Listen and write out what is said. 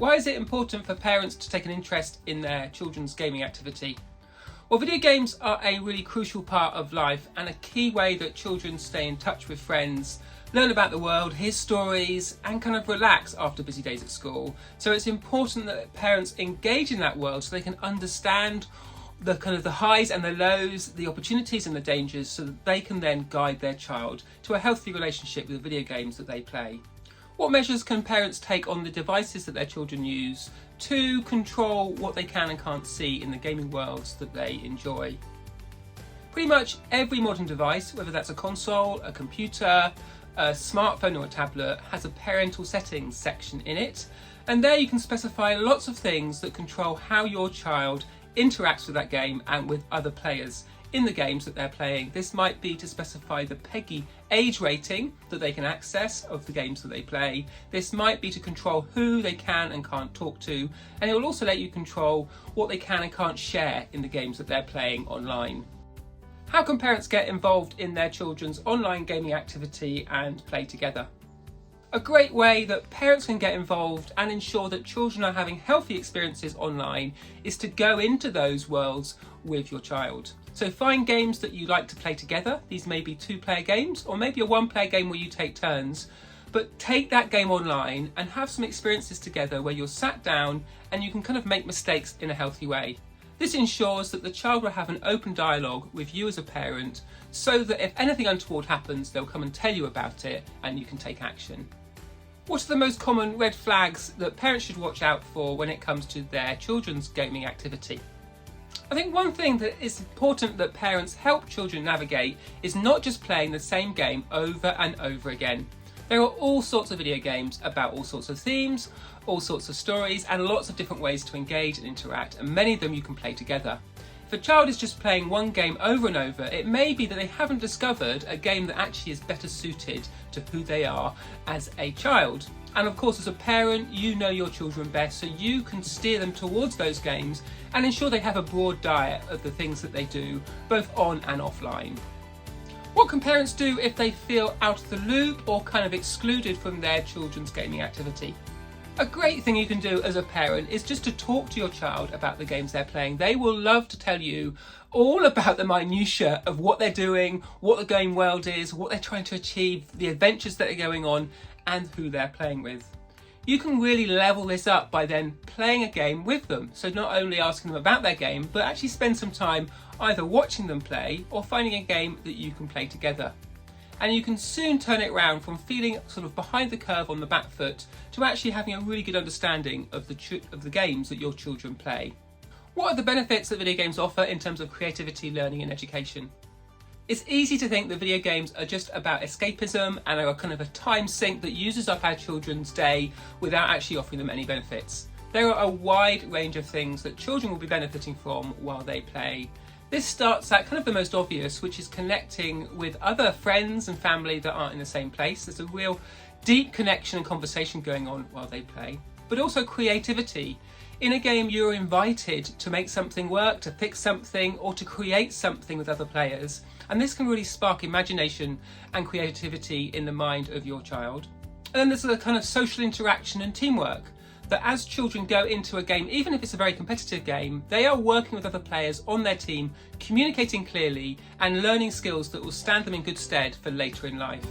Why is it important for parents to take an interest in their children's gaming activity? Well, video games are a really crucial part of life and a key way that children stay in touch with friends, learn about the world, hear stories, and kind of relax after busy days at school. So it's important that parents engage in that world so they can understand the highs and the lows, the opportunities and the dangers, so that they can then guide their child to a healthy relationship with the video games that they play. What measures can parents take on the devices that their children use to control what they can and can't see in the gaming worlds that they enjoy? Pretty much every modern device, whether that's a console, a computer, a smartphone or a tablet, has a parental settings section in it, and there you can specify lots of things that control how your child interacts with that game and with other players in the games that they're playing. This might be to specify the PEGI age rating that they can access of the games that they play. This might be to control who they can and can't talk to, and it will also let you control what they can and can't share in the games that they're playing online. How can parents get involved in their children's online gaming activity and play together? A great way that parents can get involved and ensure that children are having healthy experiences online is to go into those worlds with your child. So find games that you like to play together. These may be 2-player games or maybe a 1-player game where you take turns, but take that game online and have some experiences together where you're sat down and you can kind of make mistakes in a healthy way. This ensures that the child will have an open dialogue with you as a parent, so that if anything untoward happens, they'll come and tell you about it and you can take action. What are the most common red flags that parents should watch out for when it comes to their children's gaming activity? I think one thing that is important that parents help children navigate is not just playing the same game over and over again. There are all sorts of video games about all sorts of themes, all sorts of stories, and lots of different ways to engage and interact, and many of them you can play together. If a child is just playing one game over and over, it may be that they haven't discovered a game that actually is better suited to who they are as a child. And of course, as a parent, you know your children best, so you can steer them towards those games and ensure they have a broad diet of the things that they do, both on and offline. What can parents do if they feel out of the loop or kind of excluded from their children's gaming activity? A great thing you can do as a parent is just to talk to your child about the games they're playing. They will love to tell you all about the minutiae of what they're doing, what the game world is, what they're trying to achieve, the adventures that are going on, and who they're playing with. You can really level this up by then playing a game with them. So not only asking them about their game, but actually spend some time either watching them play or finding a game that you can play together. And you can soon turn it around from feeling sort of behind the curve on the back foot to actually having a really good understanding of the games that your children play. What are the benefits that video games offer in terms of creativity, learning and education? It's easy to think that video games are just about escapism and are kind of a time sink that uses up our children's day without actually offering them any benefits. There are a wide range of things that children will be benefiting from while they play. This starts at kind of the most obvious, which is connecting with other friends and family that aren't in the same place. There's a real deep connection and conversation going on while they play. But also creativity. In a game, you're invited to make something work, to fix something, or to create something with other players. And this can really spark imagination and creativity in the mind of your child. And then there's a kind of social interaction and teamwork. That as children go into a game, even if it's a very competitive game, they are working with other players on their team, communicating clearly and learning skills that will stand them in good stead for later in life.